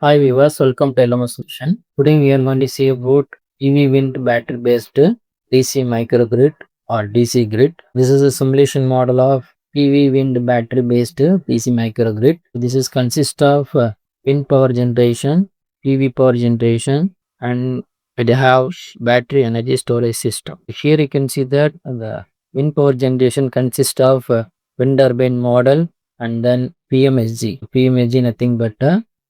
Hi viewers, welcome to LMS Solution. Today we are going to see about EV wind battery based DC microgrid or DC grid. This is a simulation model of PV wind battery based DC microgrid. This is consist of wind power generation, PV power generation, and it have battery energy storage system. Here you can see that the wind power generation consists of wind turbine model and then PMSG. PMSG nothing but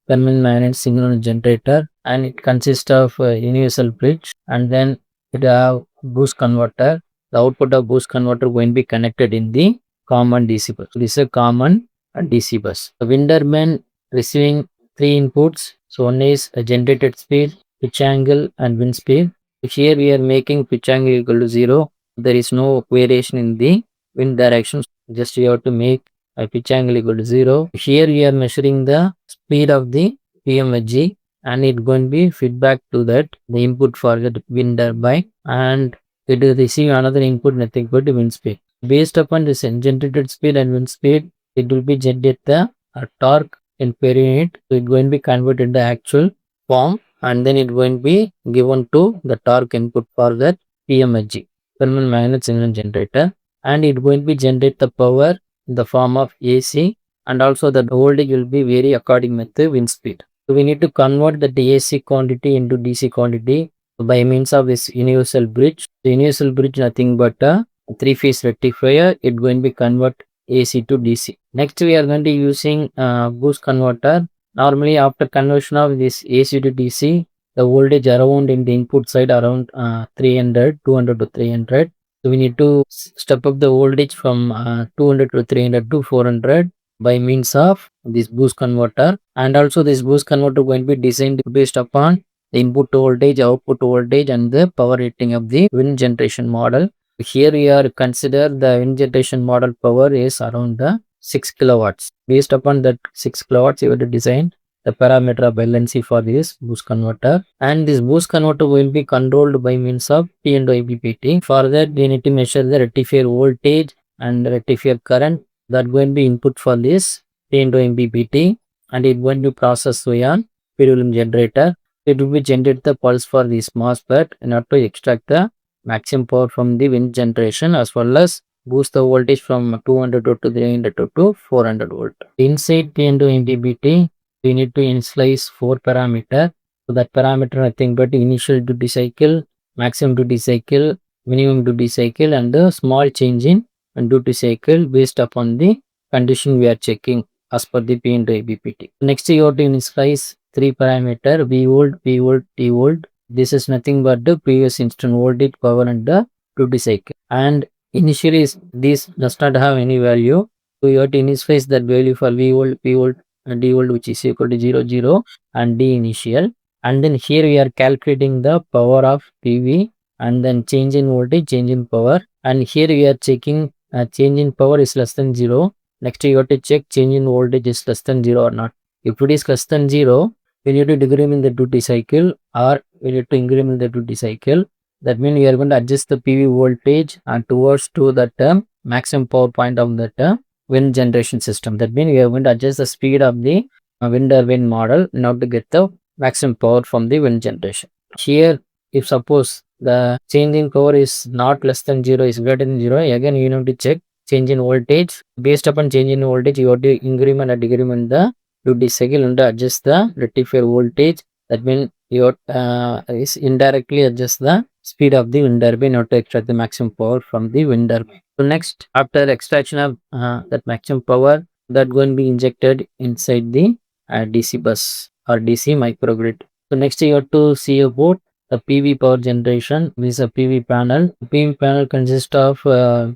permanent magnet signal generator, and it consists of a universal bridge, and then it have boost converter. The output of boost converter going to be connected in the common DC bus. So this is a common DC bus. The wind turbine receiving three inputs. So one is a generated speed, pitch angle, and wind speed. Here we are making pitch angle equal to 0. There is no variation in the wind direction. Just you have to make a pitch angle equal to 0. Here we are measuring the speed of the PMHG, and it going to be feedback to that the input for the wind turbine, and it will receive another input nothing but wind speed. Based upon this generated speed and wind speed, it will be generate the torque in per unit. So it going to be converted into actual form, and then it going to be given to the torque input for that PMHG, permanent magnet signal generator, and it going to be generate the power in the form of AC, and also the voltage will be vary according with the wind speed. So we need to convert the AC quantity into DC quantity by means of this universal bridge. The universal bridge nothing but a three-phase rectifier. It going to be convert AC to DC. Next we are going to using boost converter. Normally after conversion of this AC to DC, the voltage around in the input side around 200 to 300. So we need to step up the voltage from 200 to 300 to 400 by means of this boost converter, and also this boost converter going to be designed based upon the input voltage, output voltage, and the power rating of the wind generation model. Here we are consider the wind generation model power is around the 6 kilowatts. Based upon that 6 kilowatts, you have to design the parameter of LNC for this boost converter, and this boost converter will be controlled by means of P and MPPT. For that, we need to measure the rectifier voltage and rectifier current that going to be input for this P and MPPT, and it going to process via pendulum generator. It will be generate the pulse for this MOSFET in order to extract the maximum power from the wind generation, as well as boost the voltage from 200 to 300 to 400 volt. Inside P and MPPT, we need to initialize 4 parameter. So that parameter nothing but initial duty cycle, maximum duty cycle, minimum duty cycle, and the small change in duty cycle based upon the condition we are checking as per the P and MPPT. Next you have to initialize 3 parameter: V volt, P volt, T volt. This is nothing but the previous instant voltage, power, and the duty cycle. And initially this does not have any value, so you have to initialize that value for V volt, P volt, and D volt, which is equal to 0, 0, and D initial. And then here we are calculating the power of PV, and then change in voltage, change in power, and here we are checking change in power is less than 0. Next you have to check change in voltage is less than 0 or not. If it is less than 0, we need to decrement the duty cycle, or we need to increment the duty cycle. That means we are going to adjust the PV voltage towards to that maximum power point of that wind generation system. That means we are going to adjust the speed of the wind turbine model in order to get the maximum power from the wind generation. Here, if suppose the change in power is not less than 0, is greater than 0, again you need to check change in voltage. Based upon change in voltage, you have to increment or decrement the duty cycle and adjust the rectifier voltage. That means you is indirectly adjust the speed of the wind turbine to extract the maximum power from the wind turbine. So next, after extraction of that maximum power, that going to be injected inside the DC bus or DC microgrid. So next you have to see about the PV power generation. This is a PV panel. The PV panel consists of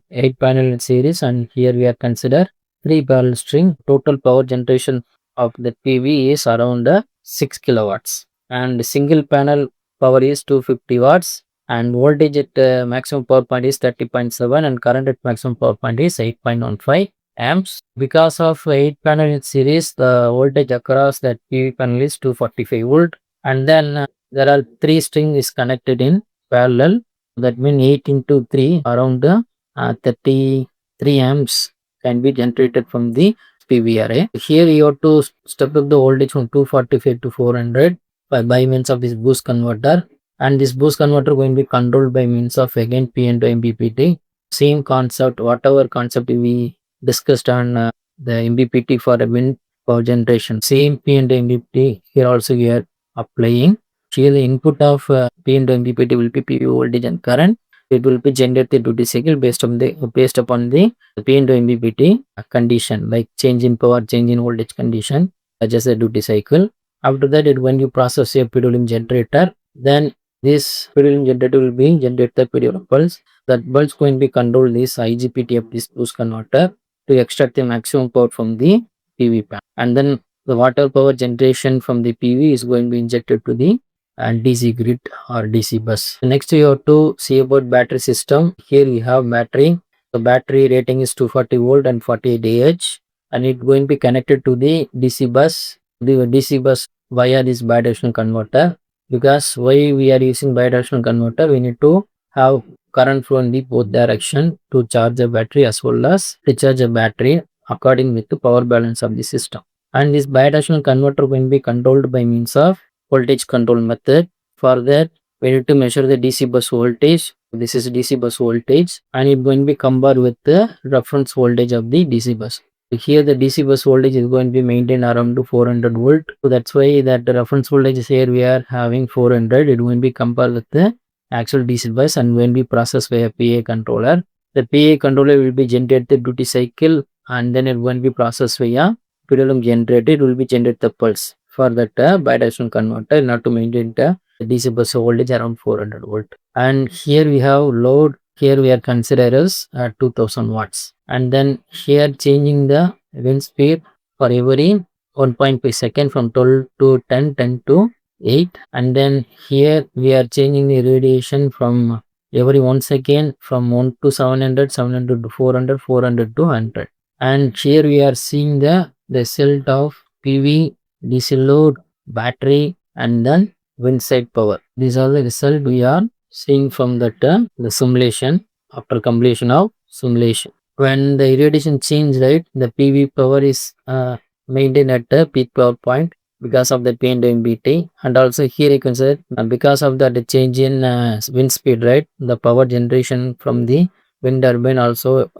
8 panel in series, and here we are consider 3 parallel string. Total power generation of the PV is around 6 kilowatts, and single panel power is 250 watts, and voltage at maximum power point is 30.7, and current at maximum power point is 8.15 amps. Because of 8 panel in series, the voltage across that PV panel is 245 volt, and then there are 3 string is connected in parallel. That means 8 into 3 around 33 amps can be generated from the PV array. Here you have to step up the voltage from 245 to 400 by means of this boost converter, and this boost converter going to be controlled by means of again P into MPPT. Same concept, whatever concept we discussed on the MPPT for a wind power generation, same P into MPPT here also we are applying. Here the input of P into MPPT will be PV voltage and current. It will be generated duty cycle based upon the P into MPPT condition, like change in power, change in voltage condition, just a duty cycle. After that, when you process a PWM generator, then this PWM generator will be generate the PWM pulse. That pulse going to be control this IGBT of this boost converter to extract the maximum power from the PV panel, and then the water power generation from the PV is going to be injected to the DC grid or DC bus. Next, you have to see about battery system. Here we have battery. The battery rating is 240 volt and 48 Ah, and it going to be connected to the DC bus. The DC bus via this bidirectional converter. Because why we are using bidirectional converter, we need to have current flow in the both direction to charge the battery as well as recharge the battery according with the power balance of the system. And this bidirectional converter will be controlled by means of voltage control method. For that, we need to measure the DC bus voltage. This is DC bus voltage, and it going to be compared with the reference voltage of the DC bus. Here the DC bus voltage is going to be maintained around to 400 volt. So that's why that the reference voltage is here we are having 400. It will be compared with the actual DC bus and when we process by a PA controller. The PA controller will be generated the duty cycle, and then it will be processed via PWM generator. It will be generate the pulse for that bidirectional converter not to maintain the DC bus voltage around 400 volt. And here we have load. Here we are consider as 2000 watts, and then here changing the wind speed for every 1.5 second from 12 to 10, 10 to 8, and then here we are changing the radiation from every 1 second from 1 to 700, 700 to 400, 400 to 100. And here we are seeing the result of PV, DC load, battery, and then wind side power. These are the result we are seeing from that the simulation after completion of simulation. When the irradiation change, right, the PV power is maintained at the peak power point because of the P and MPT, and also here you can say because of that the change in wind speed, right, the power generation from the wind turbine also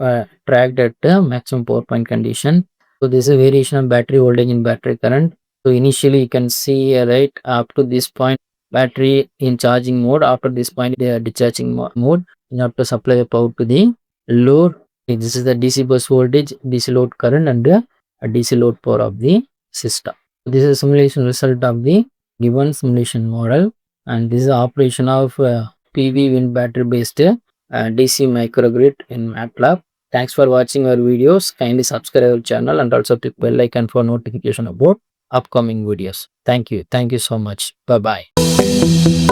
tracked at the maximum power point condition. So this is a variation of battery voltage in battery current. So initially you can see right up to this point battery in charging mode. After this point they are discharging mode. You have to supply the power to the load. This is the DC bus voltage, DC load current, and the DC load power of the system. This is a simulation result of the given simulation model, and this is the operation of PV wind battery based DC microgrid in MATLAB. Thanks for watching our videos. Kindly subscribe our channel and also click bell icon for notification about upcoming videos. Thank you. Thank you so much. Bye bye.